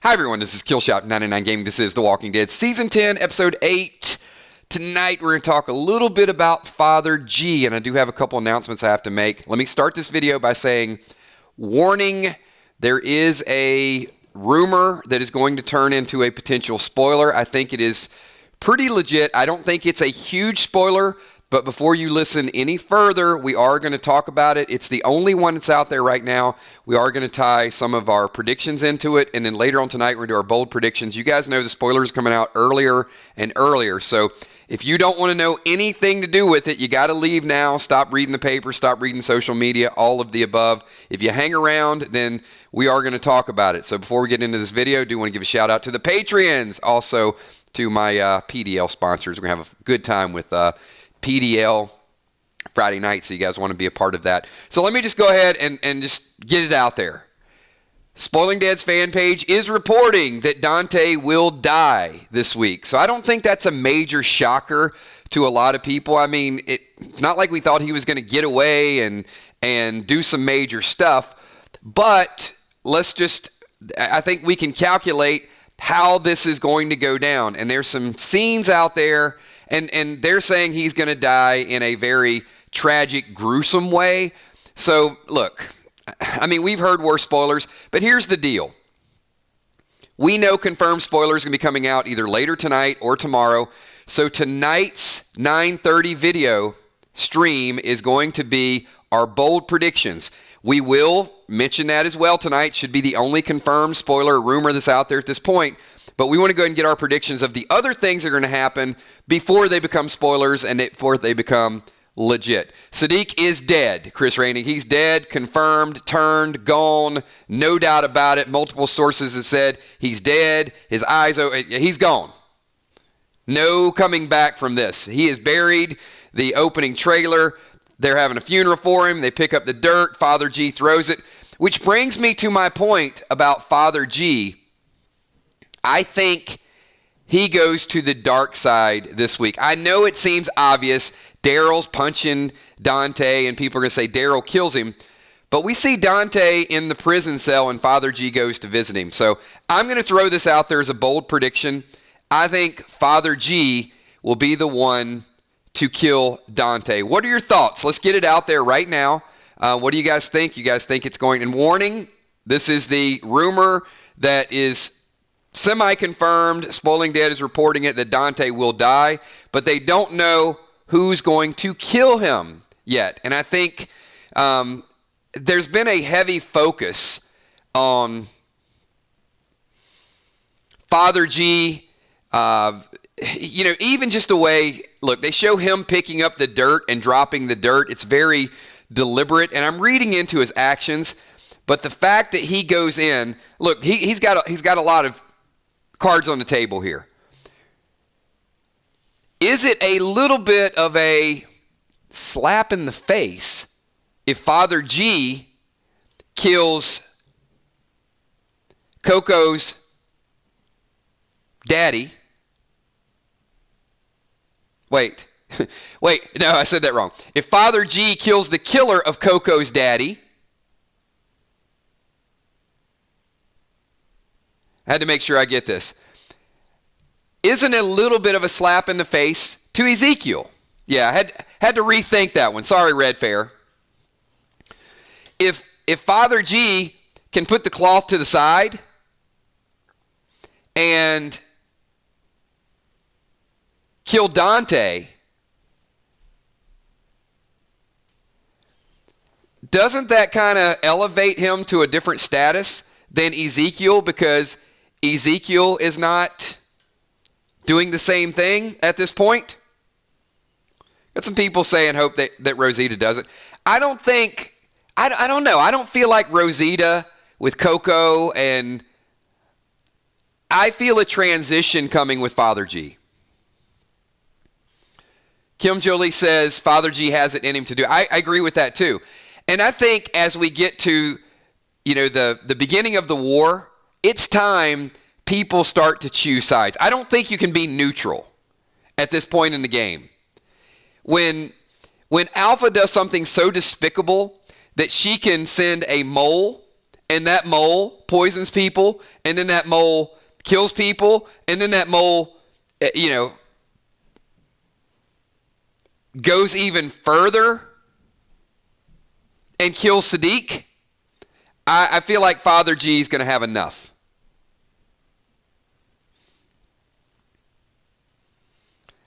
Hi everyone, this is Killshot99 Gaming. This is The Walking Dead Season 10, Episode 8. Tonight we're going to talk a little bit about Father G, and I do have a couple announcements I have to make. Let me start this video by saying, warning, there is a rumor that is going to turn into a potential spoiler. I think it is pretty legit. I don't think it's a huge spoiler, but before you listen any further, we are going to talk about it. It's the only one that's out there right now. We are going to tie some of our predictions into it, and then later on tonight, we're going to do our bold predictions. You guys know the spoilers are coming out earlier and earlier, so if you don't want to know anything to do with it, you got to leave now. Stop reading the paper, stop reading social media, all of the above. If you hang around, then we are going to talk about it. So before we get into this video, I do want to give a shout out to the Patreons, also to my PDL sponsors. We're going to have a good time with PDL Friday night, so you guys want to be a part of that. So let me just go ahead and just get it out there. Spoiling Dead's fan page is reporting that Dante will die this week. So I don't think that's a major shocker to a lot of people. I mean, it's not like we thought he was going to get away and do some major stuff. But I think we can calculate how this is going to go down. And there's some scenes out there, and they're saying he's going to die in a very tragic, gruesome way. So, look, I mean, we've heard worse spoilers, but here's the deal. We know confirmed spoilers are going to be coming out either later tonight or tomorrow. So tonight's 9:30 video stream is going to be our bold predictions. We will mention that as well tonight. Should be the only confirmed spoiler rumor that's out there at this point. But we want to go ahead and get our predictions of the other things that are going to happen before they become spoilers and before they become legit. Siddiq is dead, Chris Rainey. He's dead, confirmed, turned, gone, no doubt about it. Multiple sources have said he's dead. His eyes, he's gone. No coming back from this. He is buried. The opening trailer, they're having a funeral for him. They pick up the dirt. Father G throws it. Which brings me to my point about Father G. I think he goes to the dark side this week. I know it seems obvious. Daryl's punching Dante, and people are going to say Daryl kills him. But we see Dante in the prison cell, and Father G goes to visit him. So I'm going to throw this out there as a bold prediction. I think Father G will be the one to kill Dante. What are your thoughts? Let's get it out there right now. What do you guys think? You guys think it's going? And warning, this is the rumor that is semi-confirmed. Spoiling Dead is reporting it that Dante will die, but they don't know who's going to kill him yet. And I think there's been a heavy focus on Father G. Even just the way, look, they show him picking up the dirt and dropping the dirt. It's very deliberate, and I'm reading into his actions. But the fact that he goes in, look, he's got a lot of cards on the table here. Is it a little bit of a slap in the face if Father G kills Coco's daddy? Wait, no, I said that wrong. If Father G kills the killer of Coco's daddy, I had to make sure I get this. Isn't it a little bit of a slap in the face to Ezekiel? Yeah, I had to rethink that one. Sorry, Red Fair. If Father G can put the cloth to the side and kill Dante, doesn't that kind of elevate him to a different status than Ezekiel, because Ezekiel is not doing the same thing at this point? Got some people saying hope that Rosita does it. I don't know. I don't feel like Rosita with Coco, and I feel a transition coming with Father G. Kim Jolie says Father G has it in him to do. I agree with that too. And I think as we get to, the beginning of the war, it's time people start to choose sides. I don't think you can be neutral at this point in the game. When Alpha does something so despicable that she can send a mole and that mole poisons people, and then that mole kills people, and then that mole, goes even further and kills Siddiq, I feel like Father G is going to have enough.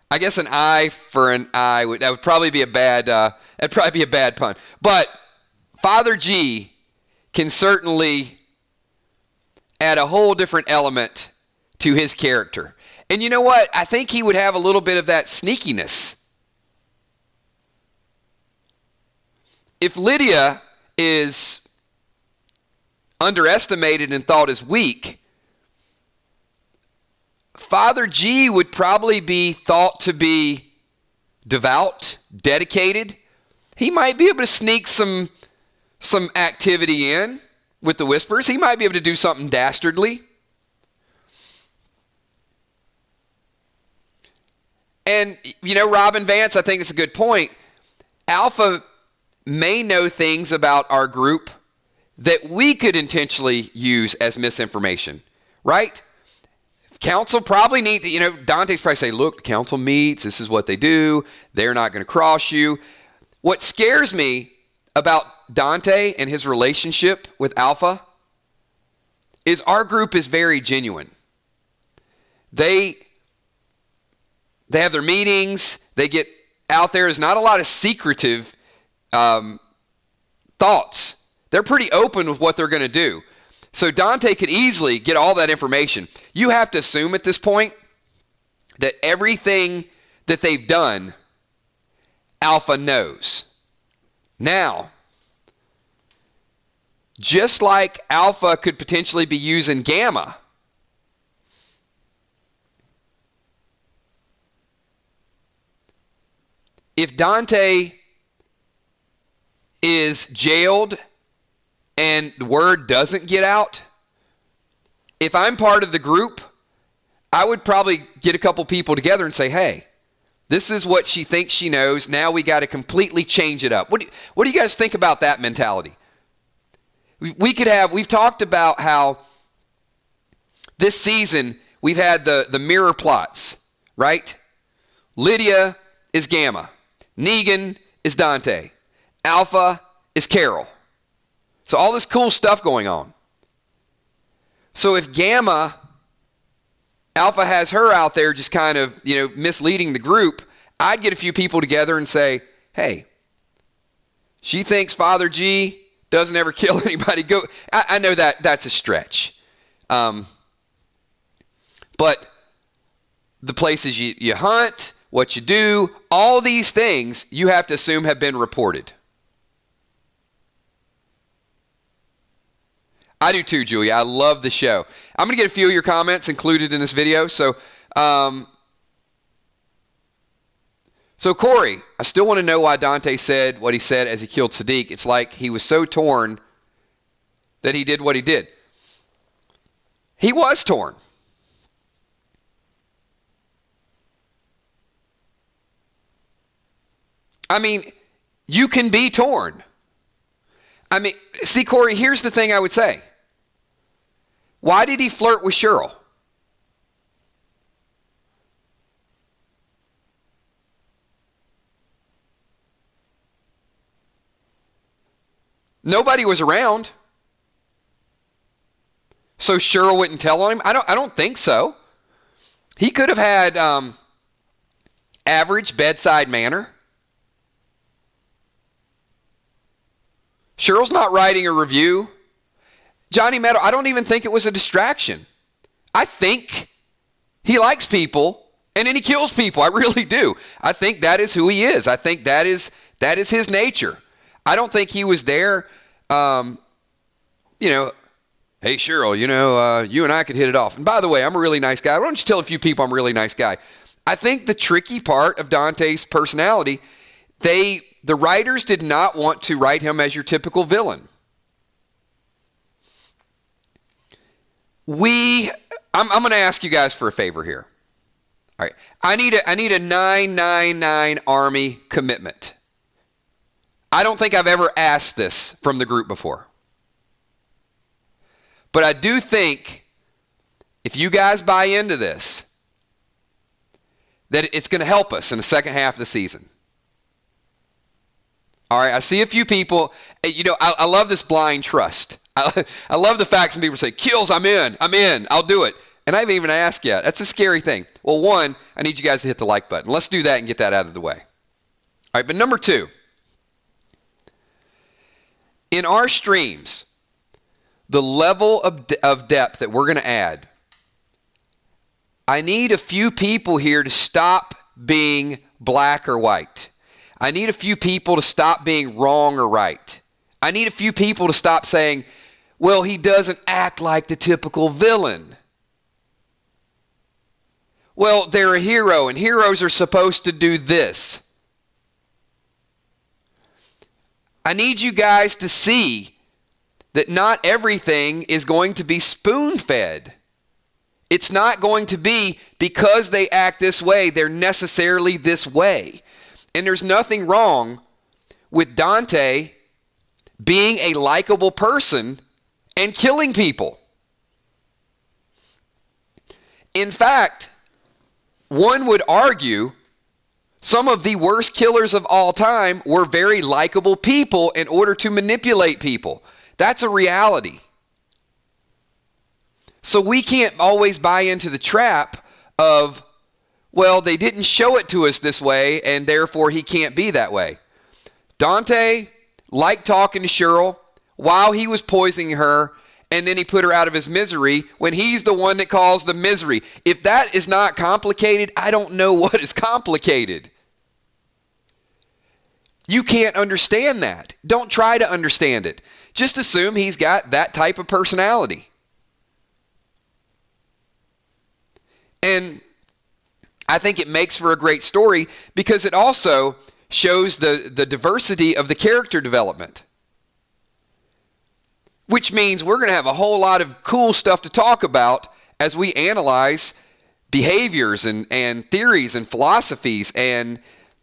I guess an eye for an eye would probably be a bad pun. But Father G can certainly add a whole different element to his character. And you know what? I think he would have a little bit of that sneakiness. If Lydia is underestimated and thought as weak, Father G would probably be thought to be devout, dedicated. He might be able to sneak some activity in with the whispers. He might be able to do something dastardly. And, Robin Vance, I think it's a good point. Alpha may know things about our group that we could intentionally use as misinformation, right? Council probably need to, Dante's probably say, look, the council meets, this is what they do, they're not going to cross you. What scares me about Dante and his relationship with Alpha is our group is very genuine. They have their meetings, they get out there. There's not a lot of secretive thoughts. They're pretty open with what they're going to do. So Dante could easily get all that information. You have to assume at this point that everything that they've done, Alpha knows. Now, just like Alpha could potentially be using Gamma, if Dante is jailed and the word doesn't get out, if I'm part of the group, I would probably get a couple people together and say, hey, this is what she thinks she knows. Now we got to completely change it up. What do you guys think about that mentality? We've talked about how this season we've had the mirror plots, right? Lydia is Gamma. Negan is Dante. Alpha is Carol. So all this cool stuff going on. So if Alpha has her out there just kind of, misleading the group, I'd get a few people together and say, hey, she thinks Father G doesn't ever kill anybody. I know that's a stretch. But the places you hunt, what you do, all these things you have to assume have been reported. I do too, Julia. I love the show. I'm going to get a few of your comments included in this video. So Corey, I still want to know why Dante said what he said as he killed Saddiq. It's like he was so torn that he did what he did. He was torn. I mean, you can be torn. I mean, see, Corey, here's the thing I would say. Why did he flirt with Cheryl? Nobody was around. So Cheryl wouldn't tell on him? I don't think so. He could have had average bedside manner. Cheryl's not writing a review. Johnny Meadow, I don't even think it was a distraction. I think he likes people and then he kills people. I really do. I think that is who he is. I think that is his nature. I don't think he was there, hey Cheryl, you and I could hit it off. And by the way, I'm a really nice guy. Why don't you tell a few people I'm a really nice guy? I think the tricky part of Dante's personality, the writers did not want to write him as your typical villain. I'm going to ask you guys for a favor here. All right. I need a 999 Army commitment. I don't think I've ever asked this from the group before. But I do think if you guys buy into this, that it's going to help us in the second half of the season. All right, I see a few people, I love this blind trust. I love the fact some people say, Kills, I'm in, I'll do it. And I haven't even asked yet. That's a scary thing. Well, one, I need you guys to hit the like button. Let's do that and get that out of the way. All right, but number two, in our streams, the level of depth that we're going to add, I need a few people here to stop being black or white. I need a few people to stop being wrong or right. I need a few people to stop saying, well, he doesn't act like the typical villain. Well, they're a hero, and heroes are supposed to do this. I need you guys to see that not everything is going to be spoon-fed. It's not going to be because they act this way, they're necessarily this way. And there's nothing wrong with Dante being a likable person and killing people. In fact, one would argue some of the worst killers of all time were very likable people in order to manipulate people. That's a reality. So we can't always buy into the trap of, well, they didn't show it to us this way, and therefore he can't be that way. Dante liked talking to Cheryl while he was poisoning her, and then he put her out of his misery when he's the one that caused the misery. If that is not complicated, I don't know what is complicated. You can't understand that. Don't try to understand it. Just assume he's got that type of personality. And I think it makes for a great story because it also shows the diversity of the character development. Which means we're going to have a whole lot of cool stuff to talk about as we analyze behaviors and theories and philosophies, and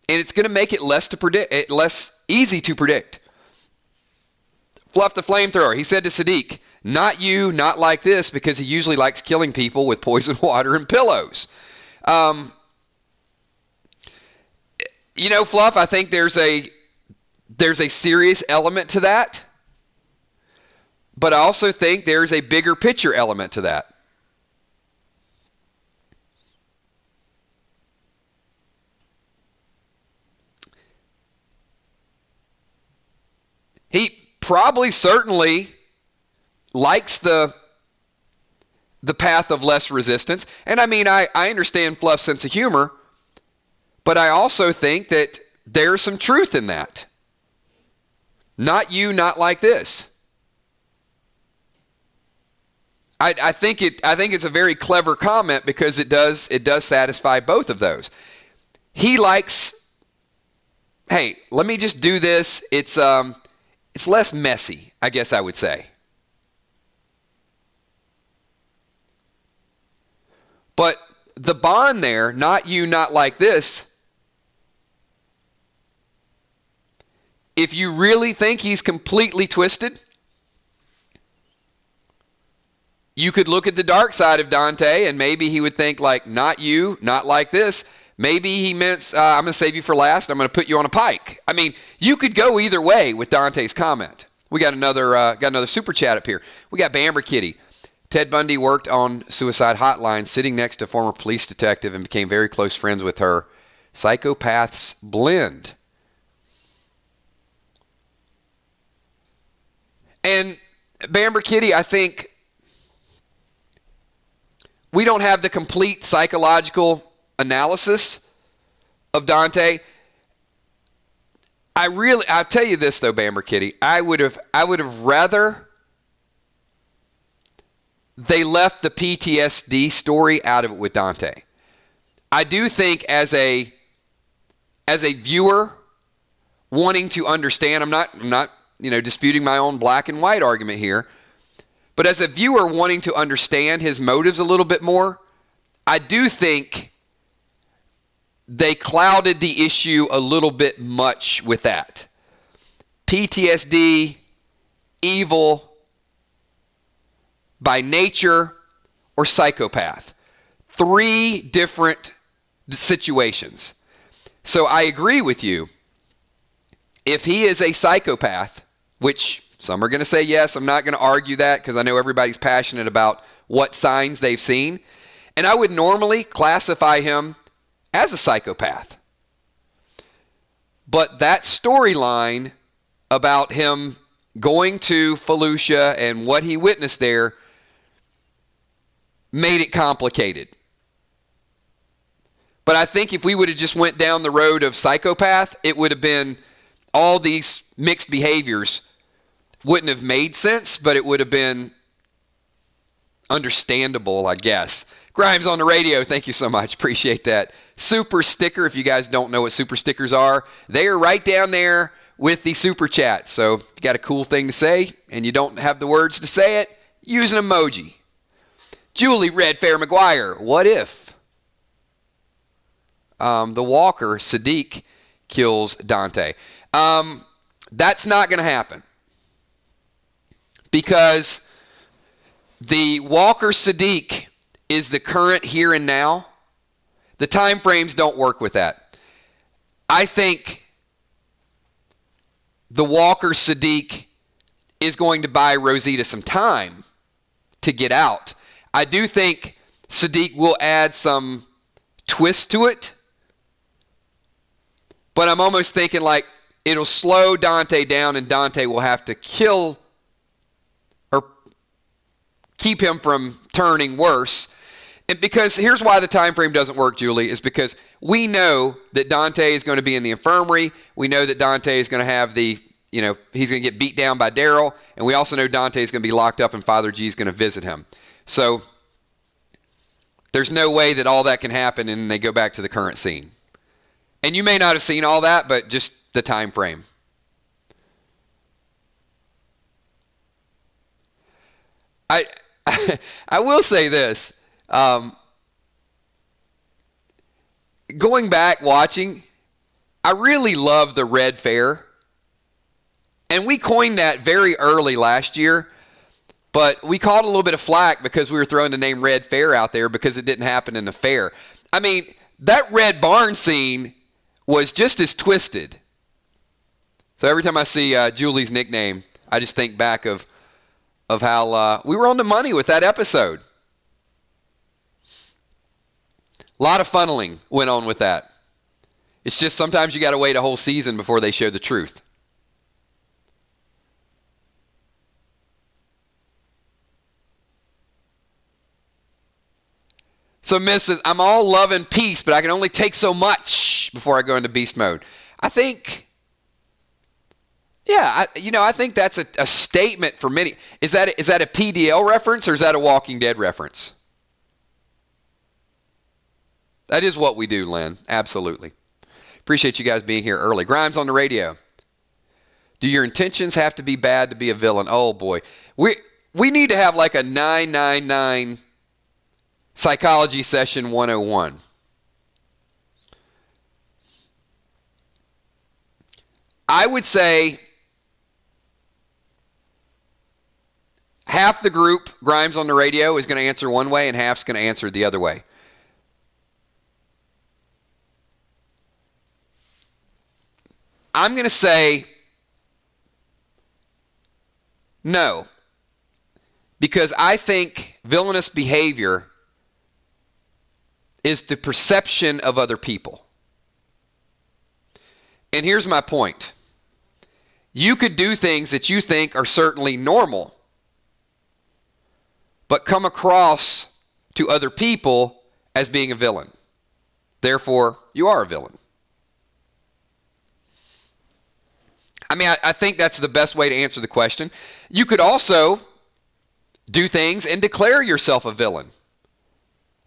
it's going to make it less easy to predict. Fluff the Flamethrower, he said to Siddiq, not you, not like this, because he usually likes killing people with poison water and pillows. Fluff, I think there's a serious element to that. But I also think there's a bigger picture element to that. He probably certainly likes the path of less resistance. And I mean, I understand Fluff's sense of humor, but I also think that there's some truth in that. Not you, not like this. I think it's a very clever comment because it does satisfy both of those. He likes, hey, let me just do this. It's less messy, I guess I would say. But the bond there, not you, not like this, if you really think he's completely twisted, you could look at the dark side of Dante and maybe he would think like, not you, not like this. Maybe he meant, I'm going to save you for last. I'm going to put you on a pike. I mean, you could go either way with Dante's comment. We got another super chat up here. We got Bamber Kitty. Ted Bundy worked on Suicide Hotline, sitting next to a former police detective, and became very close friends with her. Psychopaths blend. And Bamber Kitty, I think we don't have the complete psychological analysis of Dante. I'll tell you this though, Bamber Kitty, I would have rather they left the PTSD story out of it with Dante. I do think as a viewer wanting to understand, I'm not disputing my own black and white argument here, but as a viewer wanting to understand his motives a little bit more, I do think they clouded the issue a little bit much with that. PTSD, evil, by nature, or psychopath. 3 different situations. So I agree with you. If he is a psychopath, which some are going to say yes, I'm not going to argue that because I know everybody's passionate about what signs they've seen. And I would normally classify him as a psychopath. But that storyline about him going to Fallujah and what he witnessed there made it complicated. But I think if we would have just went down the road of psychopath, it would have been all these mixed behaviors wouldn't have made sense, but it would have been understandable, I guess. Grimes on the radio, thank you so much. Appreciate that. Super sticker, if you guys don't know what super stickers are, they are right down there with the super chat. So if you got a cool thing to say and you don't have the words to say it, use an emoji. Julie Red Fair McGuire, what if the walker, Saddiq, kills Dante? That's not going to happen. Because the walker Siddiq is the current here and now. The time frames don't work with that. I think the walker Siddiq is going to buy Rosita some time to get out. I do think Siddiq will add some twist to it. But I'm almost thinking like it'll slow Dante down and Dante will have to kill or keep him from turning worse. And because here's why the time frame doesn't work, Julie, is because we know that Dante is going to be in the infirmary. We know that Dante is going to have he's going to get beat down by Daryl. And we also know Dante is going to be locked up and Father G is going to visit him. So there's no way that all that can happen and they go back to the current scene. And you may not have seen all that, but just the time frame. I will say this. Going back watching, I really love the Red Fair. And we coined that very early last year. But we caught a little bit of flack because we were throwing the name Red Fair out there because it didn't happen in the fair. I mean, that Red Barn scene was just as twisted. So every time I see Julie's nickname, I just think back of how we were on the money with that episode. A lot of funneling went on with that. It's just sometimes you got to wait a whole season before they show the truth. So Miss says, I'm all love and peace, but I can only take so much before I go into beast mode. I think, I think that's a statement for many. Is that a PDL reference or is that a Walking Dead reference? That is what we do, Lynn. Absolutely. Appreciate you guys being here early. Grimes on the radio. Do your intentions have to be bad to be a villain? Oh, boy. We need to have like a 999 Psychology Session 101. I would say half the group, Grimes on the radio, is going to answer one way and half's going to answer the other way. I'm going to say no, because I think villainous behavior is the perception of other people. And here's my point. You could do things that you think are certainly normal, but come across to other people as being a villain. Therefore, you are a villain. I mean, I think that's the best way to answer the question. You could also do things and declare yourself a villain.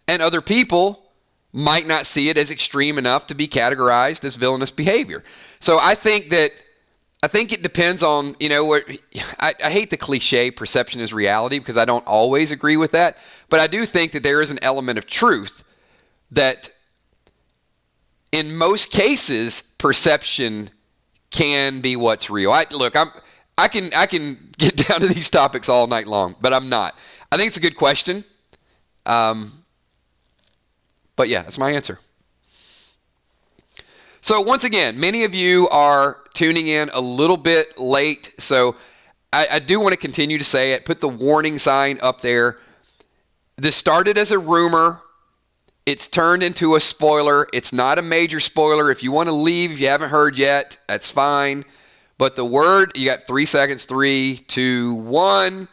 And other people might not see it as extreme enough to be categorized as villainous behavior. So I think it depends on, I hate the cliche perception is reality because I don't always agree with that. But I do think that there is an element of truth that in most cases, perception can be what's real. I can get down to these topics all night long, but I'm not. I think it's a good question. But yeah, that's my answer. So once again, many of you are tuning in a little bit late, so I do want to continue to say it. Put the warning sign up there. This started as a rumor. It's turned into a spoiler. It's not a major spoiler. If you want to leave, if you haven't heard yet, that's fine. But the word, you got 3 seconds, 3, 2, 1.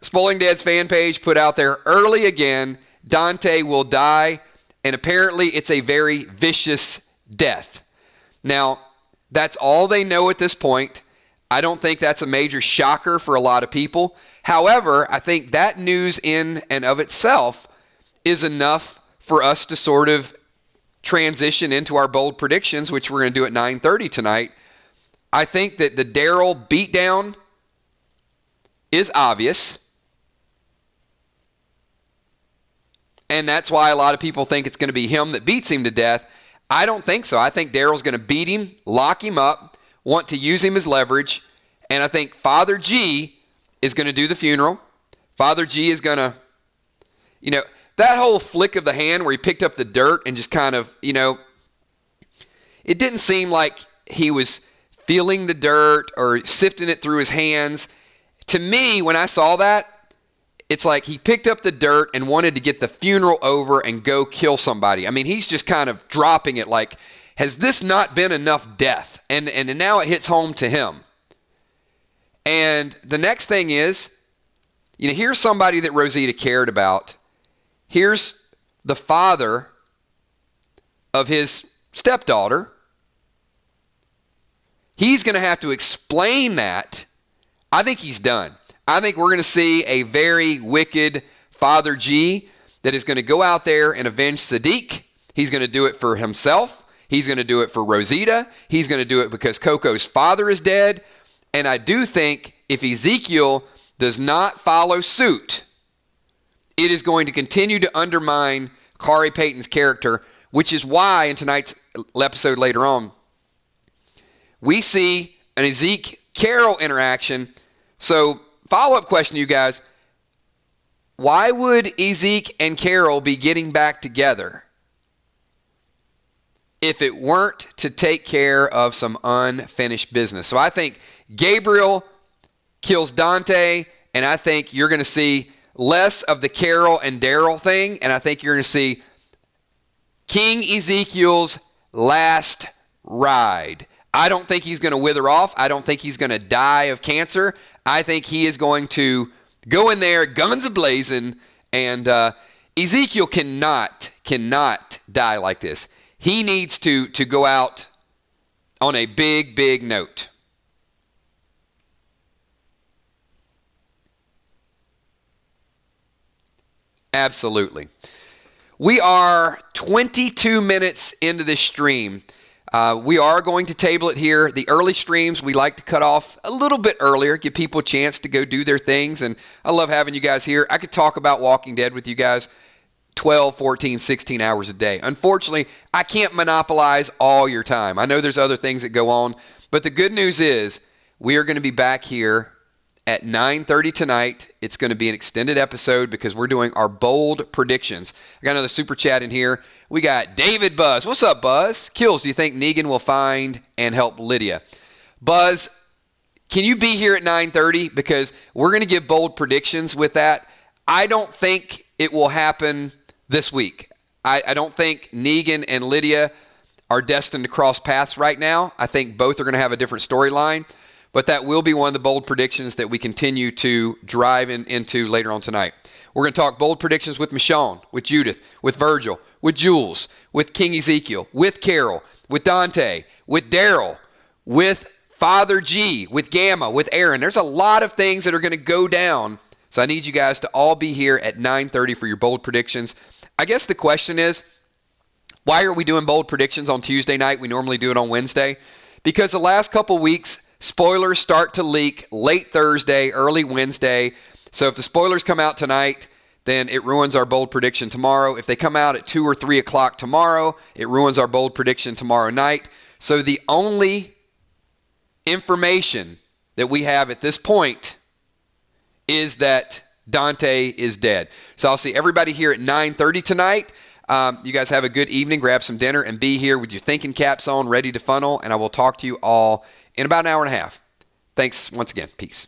Spoiling Dead's fan page put out there early again, Dante will die, and apparently it's a very vicious death. Now, that's all they know at this point. I don't think that's a major shocker for a lot of people. However, I think that news in and of itself is enough for us to sort of transition into our bold predictions, which we're going to do at 9:30 tonight. I think that the Daryl beatdown is obvious. And that's why a lot of people think it's going to be him that beats him to death. I don't think so. I think Daryl's going to beat him, lock him up, want to use him as leverage. And I think Father G is going to do the funeral. Father G is going to, that whole flick of the hand where he picked up the dirt and just kind of, it didn't seem like he was feeling the dirt or sifting it through his hands. To me, when I saw that, it's like he picked up the dirt and wanted to get the funeral over and go kill somebody. I mean, he's just kind of dropping it like, has this not been enough death? And now it hits home to him. And the next thing is, here's somebody that Rosita cared about. Here's the father of his stepdaughter. He's going to have to explain that. I think he's done. I think we're going to see a very wicked Father G that is going to go out there and avenge Siddiq. He's going to do it for himself. He's going to do it for Rosita. He's going to do it because Coco's father is dead. And I do think if Ezekiel does not follow suit, it is going to continue to undermine Khary Payton's character, which is why in tonight's episode later on, we see an Zeke-Carol interaction. So, follow-up question to you guys. Why would Zeke and Carol be getting back together if it weren't to take care of some unfinished business? So I think Gabriel kills Dante, and I think you're going to see less of the Carol and Daryl thing, and I think you're going to see King Ezekiel's last ride. I don't think he's going to wither off. I don't think he's going to die of cancer. I think he is going to go in there, guns a-blazing, and Ezekiel cannot die like this. He needs to go out on a big, big note. Absolutely. We are 22 minutes into this stream. We are going to table it here. The early streams, we like to cut off a little bit earlier, give people a chance to go do their things. And I love having you guys here. I could talk about Walking Dead with you guys 12, 14, 16 hours a day. Unfortunately, I can't monopolize all your time. I know there's other things that go on. But the good news is we are going to be back here at 9:30 tonight. It's going to be an extended episode because we're doing our bold predictions. I got another super chat in here. We got David Buzz. What's up, Buzz? Kills, do you think Negan will find and help Lydia? Buzz, can you be here at 9:30? Because we're going to give bold predictions with that. I don't think it will happen this week. I don't think Negan and Lydia are destined to cross paths right now. I think both are going to have a different storyline. But that will be one of the bold predictions that we continue to drive into later on tonight. We're going to talk bold predictions with Michonne, with Judith, with Virgil, with Jules, with King Ezekiel, with Carol, with Dante, with Daryl, with Father G, with Gamma, with Aaron. There's a lot of things that are going to go down. So I need you guys to all be here at 9:30 for your bold predictions. I guess the question is, why are we doing bold predictions on Tuesday night? We normally do it on Wednesday. Because the last couple weeks, spoilers start to leak late Thursday, early Wednesday. So if the spoilers come out tonight, then it ruins our bold prediction tomorrow. If they come out at 2 or 3 o'clock tomorrow, it ruins our bold prediction tomorrow night. So the only information that we have at this point is that Dante is dead. So I'll see everybody here at 9:30 tonight. You guys have a good evening. Grab some dinner and be here with your thinking caps on, ready to funnel. And I will talk to you all in about an hour and a half. Thanks once again. Peace.